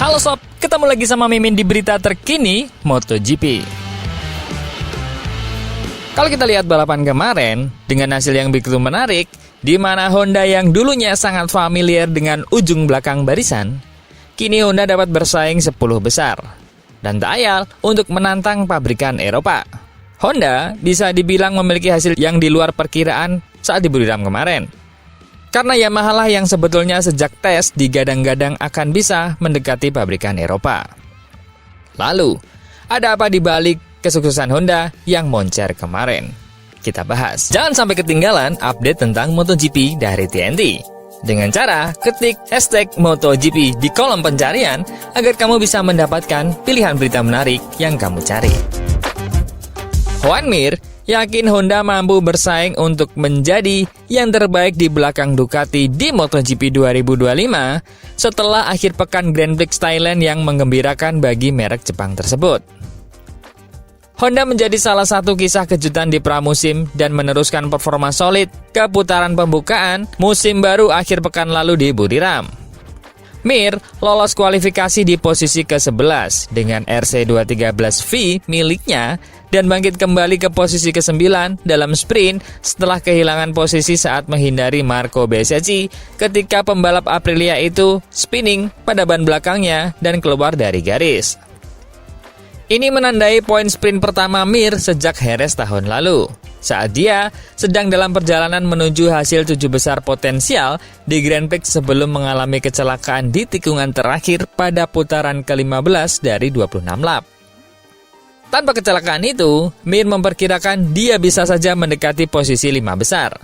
Halo sob, ketemu lagi sama Mimin di berita terkini MotoGP. Kalau kita lihat balapan kemarin, dengan hasil yang begitu menarik, di mana Honda yang dulunya sangat familiar dengan ujung belakang barisan, kini Honda dapat bersaing 10 besar. Dan tak ayal untuk menantang pabrikan Eropa. Honda bisa dibilang memiliki hasil yang di luar perkiraan saat di Buriram kemarin. Karena Yamaha lah yang sebetulnya sejak tes digadang-gadang akan bisa mendekati pabrikan Eropa. Lalu, ada apa di balik kesuksesan Honda yang moncer kemarin? Kita bahas. Jangan sampai ketinggalan update tentang MotoGP dari TNT. Dengan cara ketik hashtag MotoGP di kolom pencarian agar kamu bisa mendapatkan pilihan berita menarik yang kamu cari. Joan Mir yakin Honda mampu bersaing untuk menjadi yang terbaik di belakang Ducati di MotoGP 2025 setelah akhir pekan Grand Prix Thailand yang menggembirakan bagi merek Jepang tersebut. Honda menjadi salah satu kisah kejutan di pramusim dan meneruskan performa solid ke putaran pembukaan musim baru akhir pekan lalu di Buriram. Mir lolos kualifikasi di posisi ke-11 dengan RC213V miliknya dan bangkit kembali ke posisi ke-9 dalam sprint setelah kehilangan posisi saat menghindari Marco Bezzecchi ketika pembalap Aprilia itu spinning pada ban belakangnya dan keluar dari garis. Ini menandai poin sprint pertama Mir sejak Jerez tahun lalu, saat dia sedang dalam perjalanan menuju hasil 7 besar potensial di Grand Prix sebelum mengalami kecelakaan di tikungan terakhir pada putaran ke-15 dari 26 lap. Tanpa kecelakaan itu, Mir memperkirakan dia bisa saja mendekati posisi 5 besar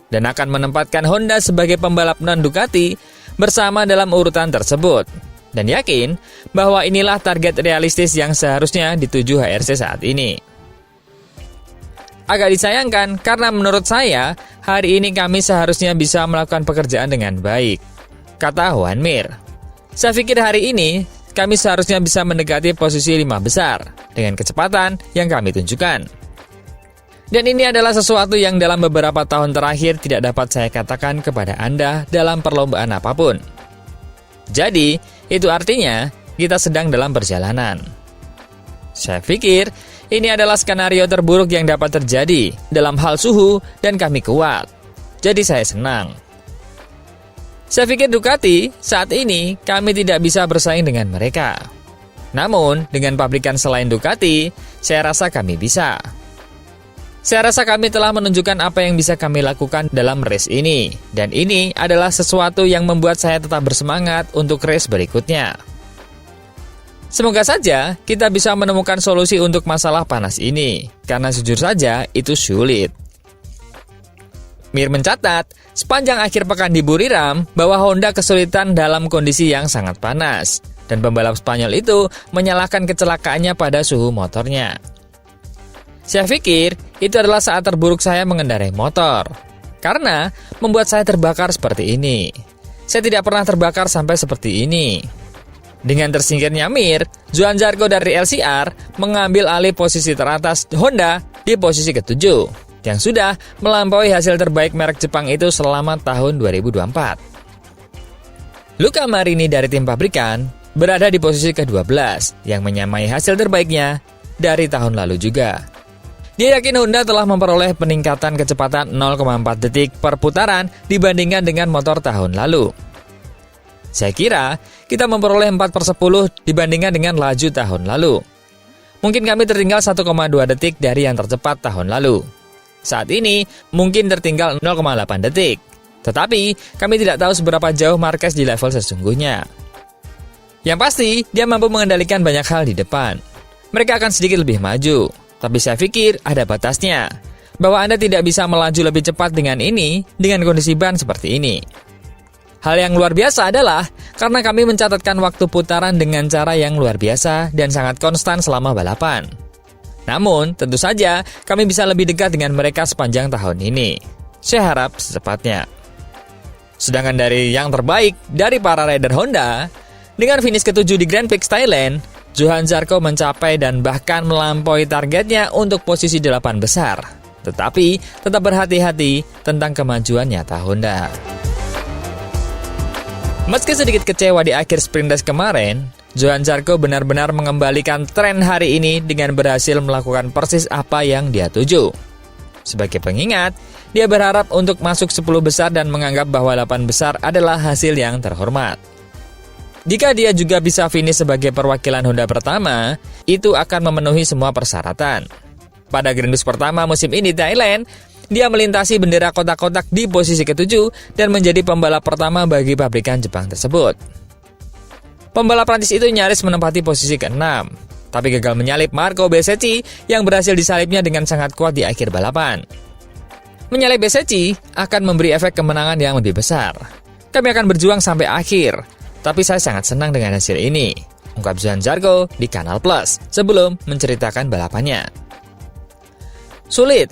dan akan menempatkan Honda sebagai pembalap non-Ducati bersama dalam urutan tersebut. Dan yakin bahwa inilah target realistis yang seharusnya dituju HRC saat ini. Agak disayangkan karena menurut saya, hari ini kami seharusnya bisa melakukan pekerjaan dengan baik, kata Joan Mir. Saya pikir hari ini, kami seharusnya bisa mendekati posisi 5 besar dengan kecepatan yang kami tunjukkan. Dan ini adalah sesuatu yang dalam beberapa tahun terakhir tidak dapat saya katakan kepada Anda dalam perlombaan apapun. Jadi, itu artinya kita sedang dalam perjalanan. Saya pikir ini adalah skenario terburuk yang dapat terjadi dalam hal suhu dan kami kuat. Jadi saya senang. Saya pikir Ducati saat ini kami tidak bisa bersaing dengan mereka. Namun dengan pabrikan selain Ducati, saya rasa kami bisa. Saya rasa kami telah menunjukkan apa yang bisa kami lakukan dalam race ini. Dan ini adalah sesuatu yang membuat saya tetap bersemangat untuk race berikutnya. Semoga saja kita bisa menemukan solusi untuk masalah panas ini. Karena jujur saja itu sulit. Mir mencatat, sepanjang akhir pekan di Buriram, bahwa Honda kesulitan dalam kondisi yang sangat panas. Dan pembalap Spanyol itu menyalahkan kecelakaannya pada suhu motornya. Saya pikir itu adalah saat terburuk saya mengendarai motor. Karena membuat saya terbakar seperti ini. Saya tidak pernah terbakar sampai seperti ini. Dengan tersingkirnya Mir, Johann Zarco dari LCR mengambil alih posisi teratas Honda di posisi ke-7 yang sudah melampaui hasil terbaik merek Jepang itu selama tahun 2024. Luca Marini dari tim pabrikan berada di posisi ke-12 yang menyamai hasil terbaiknya dari tahun lalu juga. Dia yakin Honda telah memperoleh peningkatan kecepatan 0,4 detik per putaran dibandingkan dengan motor tahun lalu. Saya kira kita memperoleh 4/10 dibandingkan dengan laju tahun lalu. Mungkin kami tertinggal 1,2 detik dari yang tercepat tahun lalu. Saat ini mungkin tertinggal 0,8 detik. Tetapi kami tidak tahu seberapa jauh Marquez di level sesungguhnya. Yang pasti dia mampu mengendalikan banyak hal di depan. Mereka akan sedikit lebih maju. Tapi saya pikir ada batasnya, bahwa Anda tidak bisa melaju lebih cepat dengan ini, dengan kondisi ban seperti ini. Hal yang luar biasa adalah, karena kami mencatatkan waktu putaran dengan cara yang luar biasa dan sangat konstan selama balapan. Namun, tentu saja, kami bisa lebih dekat dengan mereka sepanjang tahun ini. Saya harap secepatnya. Sedangkan dari yang terbaik dari para rider Honda, dengan finish ke-7 di Grand Prix Thailand, Johann Zarco mencapai dan bahkan melampaui targetnya untuk posisi 8 besar. Tetapi tetap berhati-hati tentang kemajuan nyata Honda. Meski sedikit kecewa di akhir sprint race kemarin, Johann Zarco benar-benar mengembalikan tren hari ini dengan berhasil melakukan persis apa yang dia tuju. Sebagai pengingat, dia berharap untuk masuk 10 besar dan menganggap bahwa 8 besar adalah hasil yang terhormat. Jika dia juga bisa finish sebagai perwakilan Honda pertama, itu akan memenuhi semua persyaratan. Pada Grand Prix pertama musim ini Thailand, dia melintasi bendera kotak-kotak di posisi ke-7 dan menjadi pembalap pertama bagi pabrikan Jepang tersebut. Pembalap Prancis itu nyaris menempati posisi ke-6, tapi gagal menyalip Marco Bezzecchi yang berhasil disalipnya dengan sangat kuat di akhir balapan. Menyalip Bezzecchi akan memberi efek kemenangan yang lebih besar. Kami akan berjuang sampai akhir, tapi saya sangat senang dengan hasil ini, ungkap Johann Zarco di Kanal Plus sebelum menceritakan balapannya. Sulit.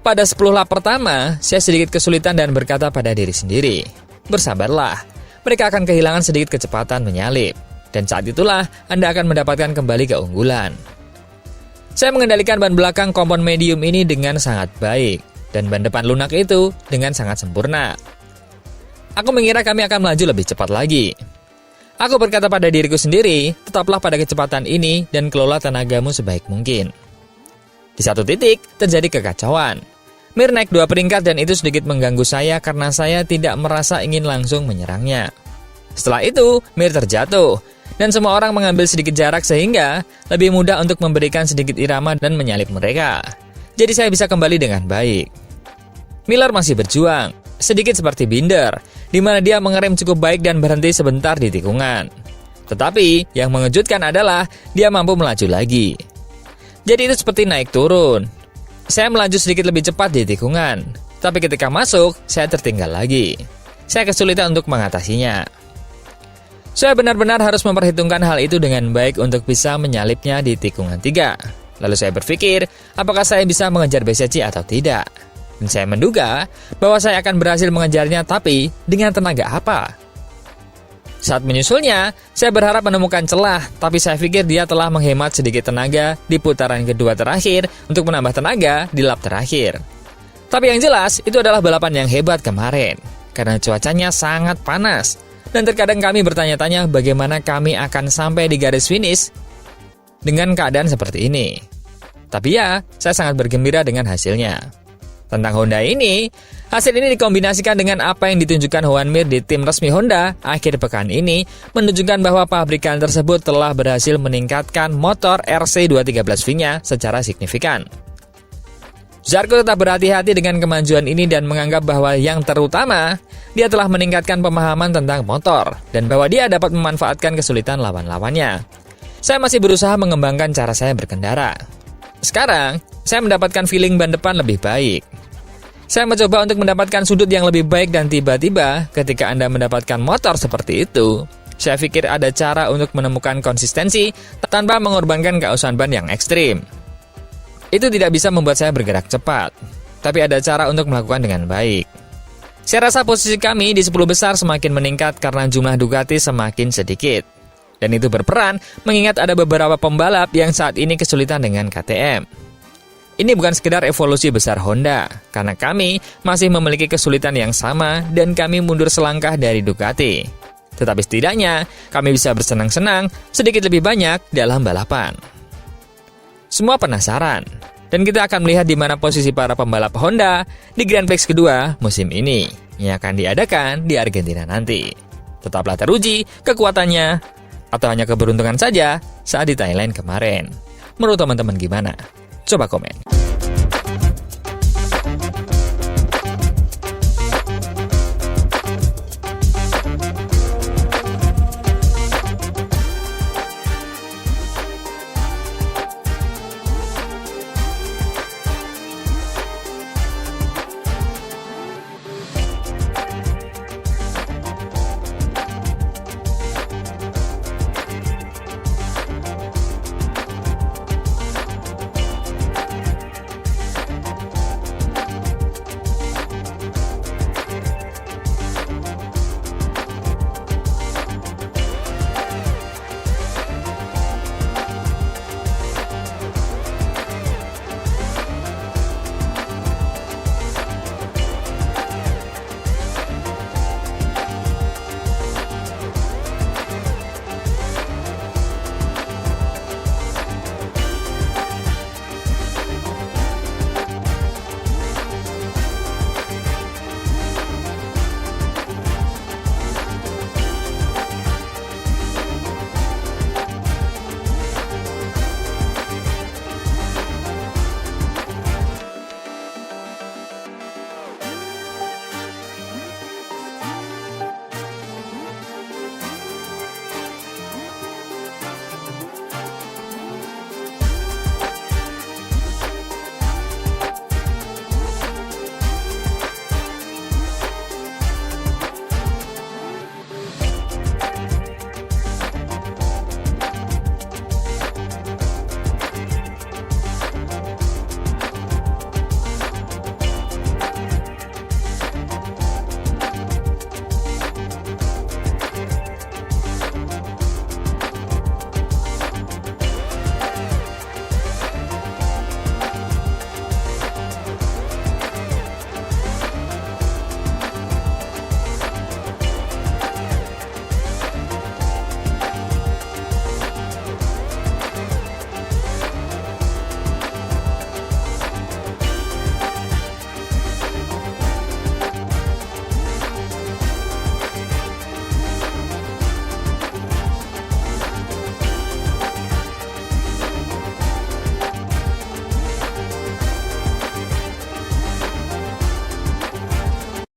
Pada 10 lap pertama, saya sedikit kesulitan dan berkata pada diri sendiri, bersabarlah. Mereka akan kehilangan sedikit kecepatan menyalip, dan saat itulah Anda akan mendapatkan kembali keunggulan. Saya mengendalikan ban belakang kompon medium ini dengan sangat baik, dan ban depan lunak itu dengan sangat sempurna. Aku mengira kami akan melaju lebih cepat lagi. Aku berkata pada diriku sendiri, tetaplah pada kecepatan ini dan kelola tenagamu sebaik mungkin. Di satu titik, terjadi kekacauan. Mir naik 2 peringkat dan itu sedikit mengganggu saya karena saya tidak merasa ingin langsung menyerangnya. Setelah itu, Mir terjatuh, dan semua orang mengambil sedikit jarak sehingga lebih mudah untuk memberikan sedikit irama dan menyalip mereka. Jadi saya bisa kembali dengan baik. Miller masih berjuang, sedikit seperti Binder, di mana dia mengerem cukup baik dan berhenti sebentar di tikungan. Tetapi, yang mengejutkan adalah dia mampu melaju lagi. Jadi itu seperti naik turun. Saya melaju sedikit lebih cepat di tikungan, tapi ketika masuk, saya tertinggal lagi. Saya kesulitan untuk mengatasinya. Saya benar-benar harus memperhitungkan hal itu dengan baik untuk bisa menyalipnya di tikungan 3. Lalu saya berpikir, apakah saya bisa mengejar Bezzecchi atau tidak? Dan saya menduga bahwa saya akan berhasil mengejarnya, tapi dengan tenaga apa? Saat menyusulnya, saya berharap menemukan celah, tapi saya pikir dia telah menghemat sedikit tenaga di putaran kedua terakhir untuk menambah tenaga di lap terakhir. Tapi yang jelas, itu adalah balapan yang hebat kemarin, karena cuacanya sangat panas, dan terkadang kami bertanya-tanya bagaimana kami akan sampai di garis finish dengan keadaan seperti ini. Tapi ya, saya sangat bergembira dengan hasilnya. Tentang Honda ini, hasil ini dikombinasikan dengan apa yang ditunjukkan Johan Mir di tim resmi Honda akhir pekan ini menunjukkan bahwa pabrikan tersebut telah berhasil meningkatkan motor RC213V-nya secara signifikan. Zarco tetap berhati-hati dengan kemajuan ini dan menganggap bahwa yang terutama, dia telah meningkatkan pemahaman tentang motor dan bahwa dia dapat memanfaatkan kesulitan lawan-lawannya. Saya masih berusaha mengembangkan cara saya berkendara. Sekarang, saya mendapatkan feeling ban depan lebih baik. Saya mencoba untuk mendapatkan sudut yang lebih baik dan tiba-tiba ketika Anda mendapatkan motor seperti itu, saya pikir ada cara untuk menemukan konsistensi tanpa mengorbankan keausan ban yang ekstrim. Itu tidak bisa membuat saya bergerak cepat, tapi ada cara untuk melakukan dengan baik. Saya rasa posisi kami di 10 besar semakin meningkat karena jumlah Ducati semakin sedikit. Dan itu berperan mengingat ada beberapa pembalap yang saat ini kesulitan dengan KTM. Ini bukan sekedar evolusi besar Honda, karena kami masih memiliki kesulitan yang sama dan kami mundur selangkah dari Ducati. Tetapi setidaknya, kami bisa bersenang-senang sedikit lebih banyak dalam balapan. Semua penasaran, dan kita akan melihat di mana posisi para pembalap Honda di Grand Prix kedua musim ini, yang akan diadakan di Argentina nanti. Tetaplah teruji kekuatannya, atau hanya keberuntungan saja saat di Thailand kemarin. Menurut teman-teman gimana? Coba komen.